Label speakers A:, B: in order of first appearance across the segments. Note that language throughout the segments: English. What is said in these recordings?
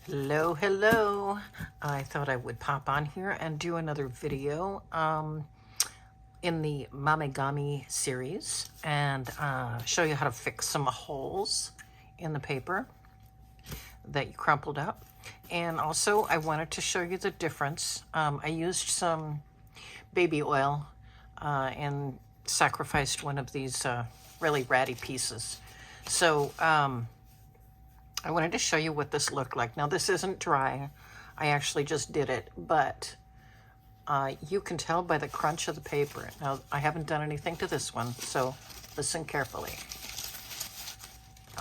A: Hello, hello. I thought I would pop on here and do another video in the Momigami series and show you how to fix some holes in the paper that you crumpled up. And also I wanted to show you the difference. I used some baby oil and sacrificed one of these really ratty pieces. So I wanted to show you what this looked like. Now this isn't dry. I actually just did it, but you can tell by the crunch of the paper. Now I haven't done anything to this one, so listen carefully.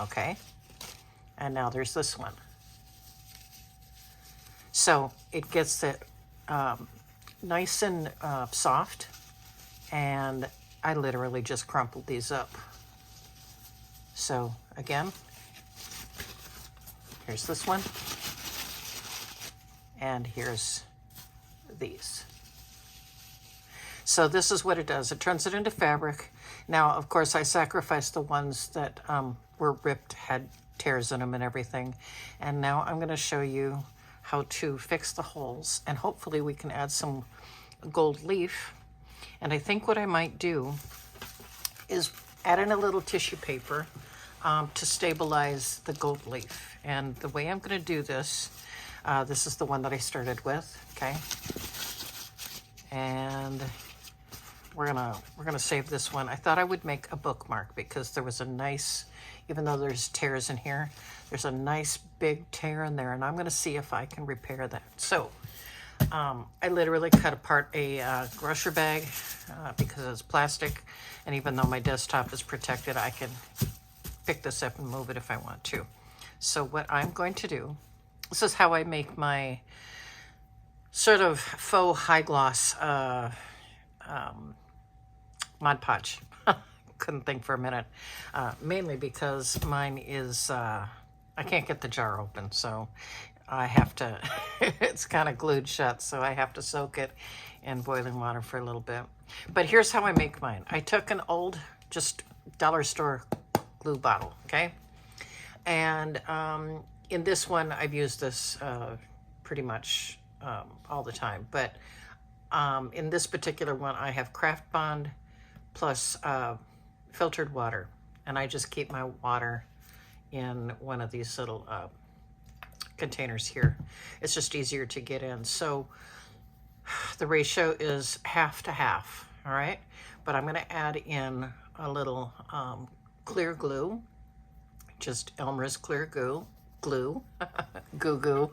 A: Okay, and now there's this one. So it gets it nice and soft, and I literally just crumpled these up. So again, here's this one, and here's these. So this is what it does. It turns it into fabric. Now, of course, I sacrificed the ones that were ripped, had tears in them and everything. And now I'm going to show you how to fix the holes, and hopefully we can add some gold leaf. And I think what I might do is add in a little tissue paper to stabilize the gold leaf. And the way I'm going to do this, this is the one that I started with, okay? And we're gonna save this one. I thought I would make a bookmark because there was a nice, even though there's tears in here, there's a nice big tear in there, and I'm gonna see if I can repair that. So I literally cut apart a grocery bag because it's plastic, and even though my desktop is protected, I can pick this up and move it if I want to. So what I'm going to do, this is how I make my sort of faux high gloss Mod Podge. Couldn't think for a minute. Mainly because mine is, I can't get the jar open, so I have to, it's kind of glued shut, so I have to soak it in boiling water for a little bit. But here's how I make mine. I took an old, just dollar store glue bottle, okay? And in this one, I've used this pretty much all the time, but in this particular one, I have Craft Bond plus filtered water, and I just keep my water in one of these little containers here. It's just easier to get in. So the ratio is half to half, all right? But I'm gonna add in a little clear glue, just Elmer's clear glue, goo goo.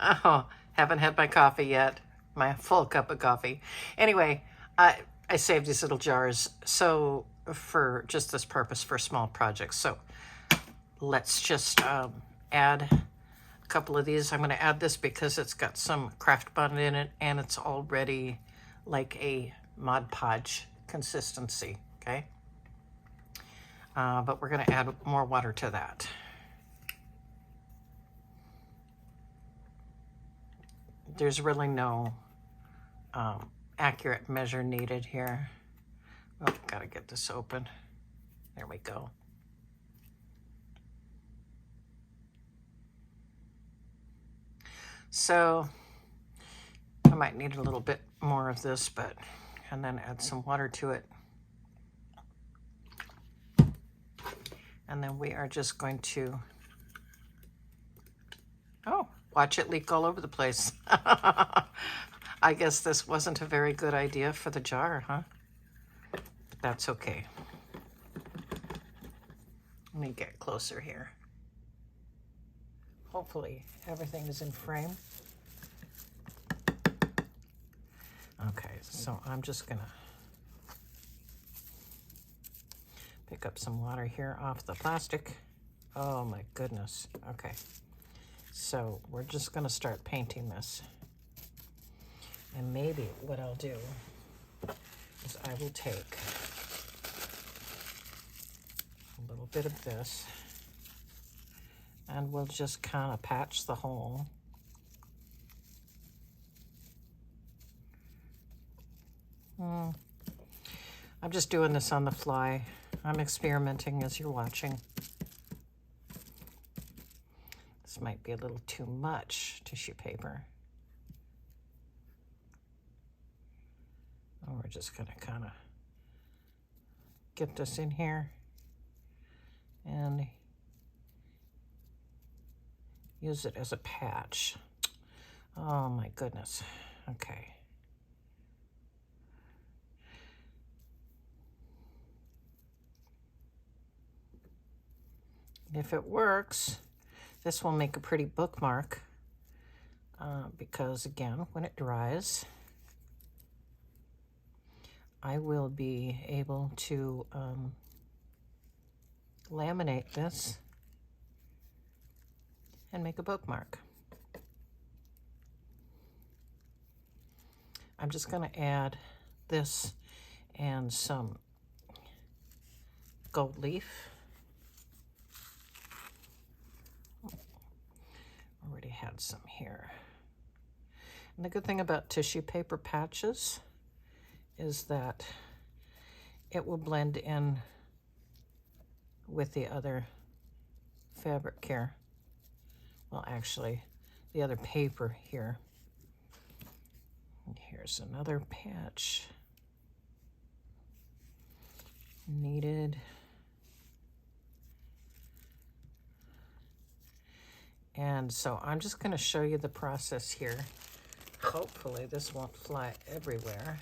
A: Oh, haven't had my coffee yet, my full cup of coffee. Anyway, I saved these little jars so for just this purpose for small projects. So let's just add a couple of these. I'm going to add this because it's got some Craft Bond in it, and it's already like a Mod Podge consistency, okay? But we're going to add more water to that. There's really no accurate measure needed here. Oh, gotta get this open. There we go. So I might need a little bit more of this, but, and then add some water to it. And then we are just going to, oh, watch it leak all over the place. I guess this wasn't a very good idea for the jar, huh? But that's okay. Let me get closer here. Hopefully everything is in frame. Okay, so I'm just gonna pick up some water here off the plastic. Oh my goodness. Okay, so we're just gonna start painting this. And maybe what I'll do is I will take a little bit of this and we'll just kind of patch the hole. I'm just doing this on the fly. I'm experimenting as you're watching. This This might be a little too much tissue paper. And we're just going to kind of get this in here and use it as a patch. Oh my goodness. Okay. If it works, this will make a pretty bookmark because again, when it dries, I will be able to laminate this and make a bookmark. I'm just going to add this and some gold leaf. Already had some here. And the good thing about tissue paper patches is that it will blend in with the other fabric here. Well, actually, the other paper here. And here's another patch needed. And so I'm just going to show you the process here. Hopefully this won't fly everywhere.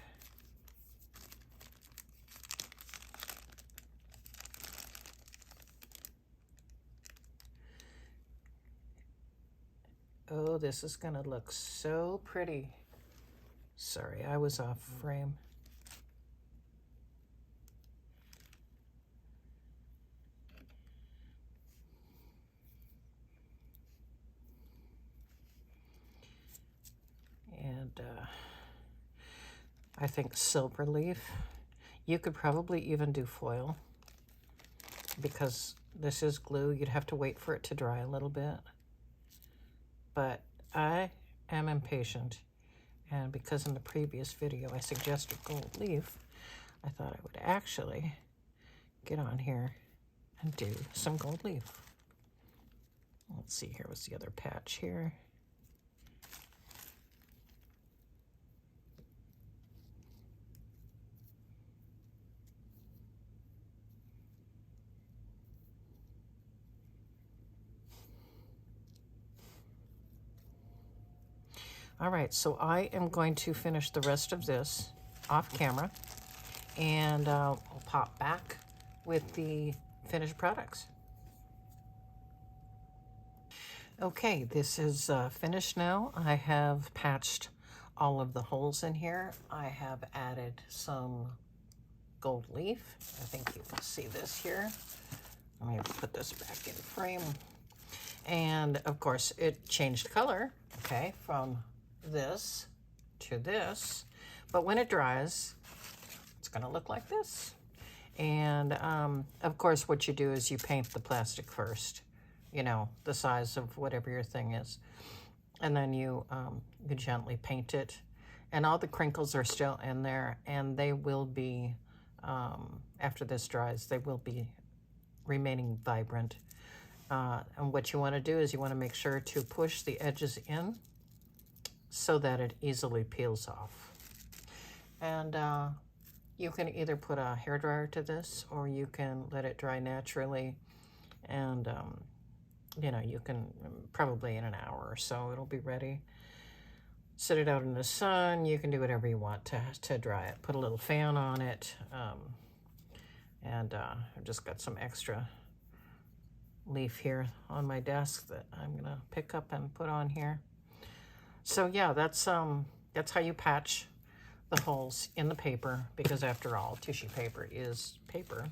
A: Oh, this is going to look so pretty. Sorry, I was off frame. And I think silver leaf. You could probably even do foil because this is glue. You'd have to wait for it to dry a little bit. But I am impatient, and because in the previous video I suggested gold leaf, I thought I would actually get on here and do some gold leaf. Let's see, here was the other patch here. All right, so I am going to finish the rest of this off camera, and I'll pop back with the finished products. Okay, this is finished now. I have patched all of the holes in here. I have added some gold leaf. I think you can see this here. Let me put this back in frame. And of course, it changed color, okay, from this to this, but when it dries it's going to look like this. And of course what you do is you paint the plastic first, you know, the size of whatever your thing is, and then you gently paint it, and all the crinkles are still in there, and they will be after this dries they will be remaining vibrant. And what you want to do is you want to make sure to push the edges in so that it easily peels off. And you can either put a hairdryer to this, or you can let it dry naturally. And, you know, you can probably in an hour or so it'll be ready. Set it out in the sun. You can do whatever you want to dry it. Put a little fan on it. I've just got some extra leaf here on my desk that I'm gonna pick up and put on here. So yeah, that's how you patch the holes in the paper, because after all, tissue paper is paper,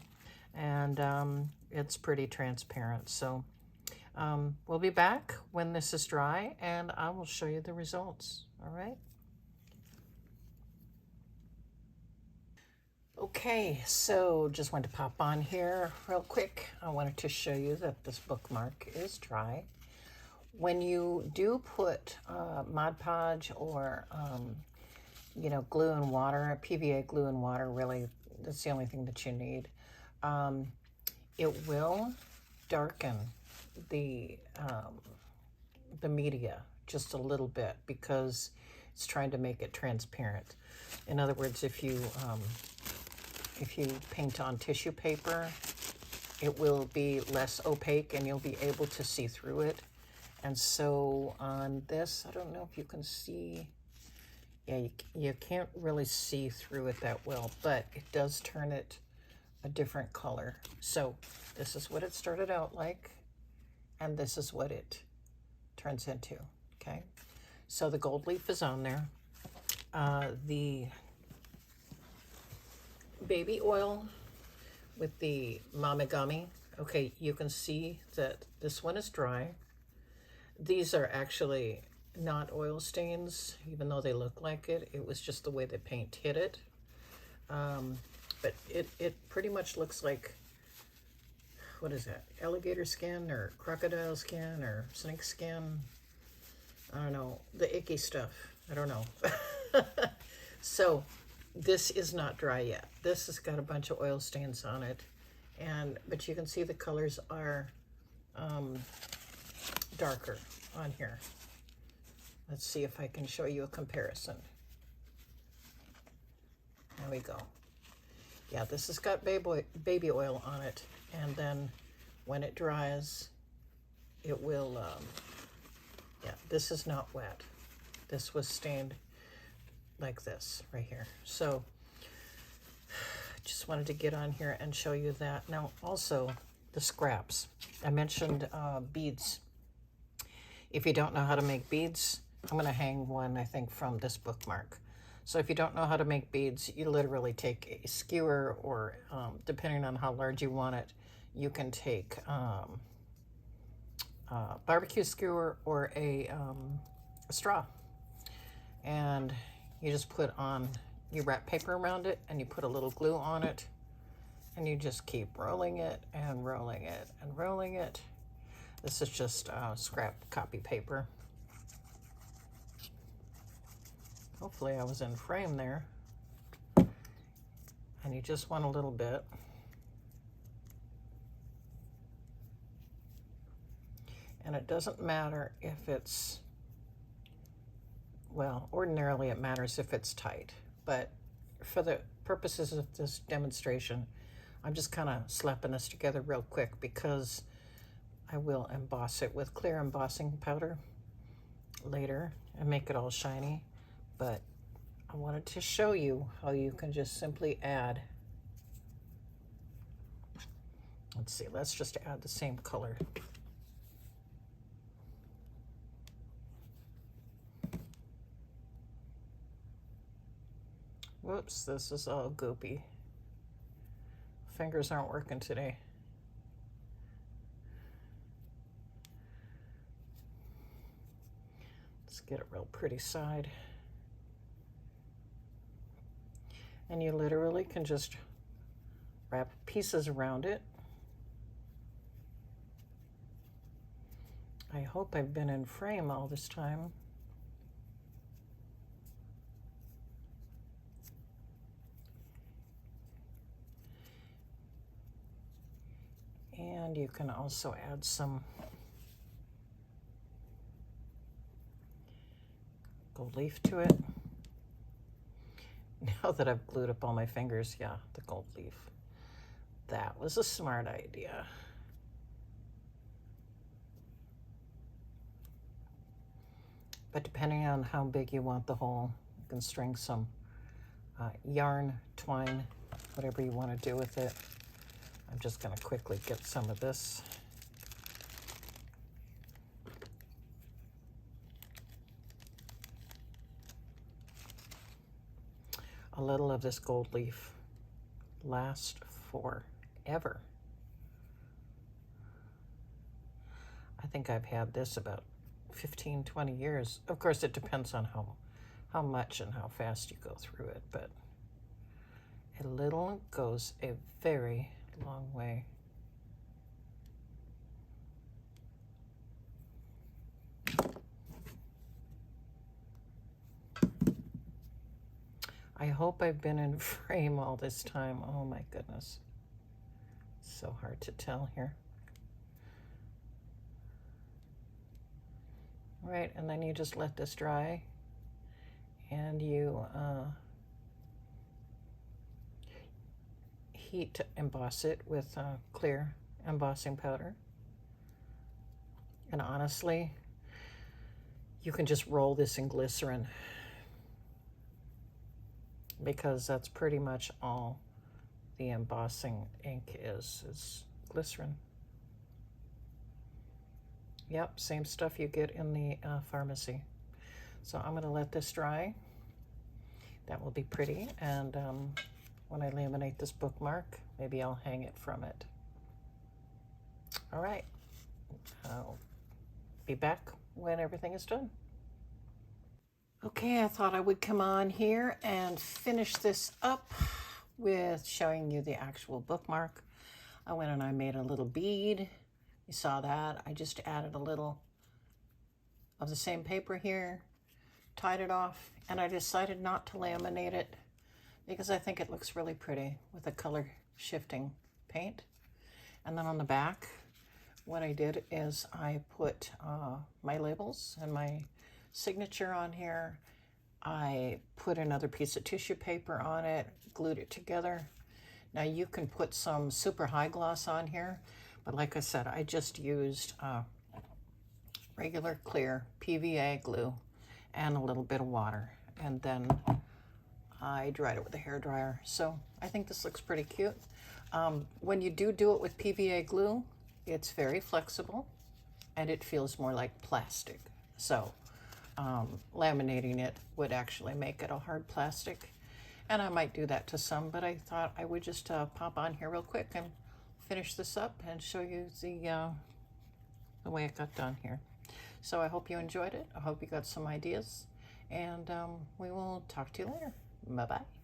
A: and it's pretty transparent. So we'll be back when this is dry, and I will show you the results. All right. Okay, so just wanted to pop on here real quick. I wanted to show you that this bookmark is dry. When you do put Mod Podge or, you know, glue and water, PVA glue and water, really, that's the only thing that you need. It will darken the the media just a little bit because it's trying to make it transparent. In other words, if you paint on tissue paper, it will be less opaque and you'll be able to see through it. And so on this, I don't know if you can see, yeah, you can't really see through it that well, but it does turn it a different color. So this is what it started out like, and this is what it turns into, okay? So the gold leaf is on there. The baby oil with the Momigami, okay, you can see that this one is dry. These are actually not oil stains, even though they look like it. It was just the way the paint hit it. But it pretty much looks like, what is that? Alligator skin or crocodile skin or snake skin? I don't know. The icky stuff. I don't know. So this is not dry yet. This has got a bunch of oil stains on it. But you can see the colors are darker on here. Let's see if I can show you a comparison. There we go. Yeah, this has got baby oil on it, and then when it dries, it will, yeah, this is not wet. This was stained like this right here. So just wanted to get on here and show you that. Now also the scraps. I mentioned beads. If you don't know how to make beads, I'm going to hang one, I think, from this bookmark. So if you don't know how to make beads, you literally take a skewer, or depending on how large you want it, you can take a barbecue skewer or a straw. And you just put on, you wrap paper around it and you put a little glue on it, and you just keep rolling it and rolling it and rolling it. This is just scrap copy paper. Hopefully I was in frame there. And you just want a little bit. And it doesn't matter if it's, well, ordinarily it matters if it's tight. But for the purposes of this demonstration, I'm just kind of slapping this together real quick because I will emboss it with clear embossing powder later and make it all shiny. But I wanted to show you how you can just simply add. Let's see, let's just add the same color. Whoops, this is all goopy. Fingers aren't working today. Let's get a real pretty side. And you literally can just wrap pieces around it. I hope I've been in frame all this time. And you can also add some gold leaf to it. Now that I've glued up all my fingers, yeah, the gold leaf. That was a smart idea. But depending on how big you want the hole, you can string some yarn, twine, whatever you want to do with it. I'm just going to quickly get some of this. A little of this gold leaf lasts forever. I think I've had this about 15, 20 years. Of course, it depends on how much and how fast you go through it, but a little goes a very long way. I hope I've been in frame all this time. Oh my goodness. So hard to tell here. right? And then you just let this dry, and you heat emboss it with clear embossing powder. And honestly, you can just roll this in glycerin, because that's pretty much all the embossing ink is glycerin. Yep, same stuff you get in the pharmacy. So I'm going to let this dry. That will be pretty. And when I laminate this bookmark, maybe I'll hang it from it. All right. I'll be back when everything is done. Okay, I thought I would come on here and finish this up with showing you the actual bookmark. I went and I made a little bead. You saw that. I just added a little of the same paper here, tied it off, and I decided not to laminate it because I think it looks really pretty with a color shifting paint. And then on the back, what I did is I put my labels and my signature on here. I put another piece of tissue paper on it, glued it together. Now you can put some super high gloss on here, but like I said, I just used regular clear PVA glue and a little bit of water, and then I dried it with a hairdryer. So I think this looks pretty cute. When you do it with PVA glue, it's very flexible and it feels more like plastic. So laminating it would actually make it a hard plastic. And I might do that to some, but I thought I would just pop on here real quick and finish this up and show you the way it got done here. So I hope you enjoyed it. I hope you got some ideas, and we will talk to you later. Bye-bye.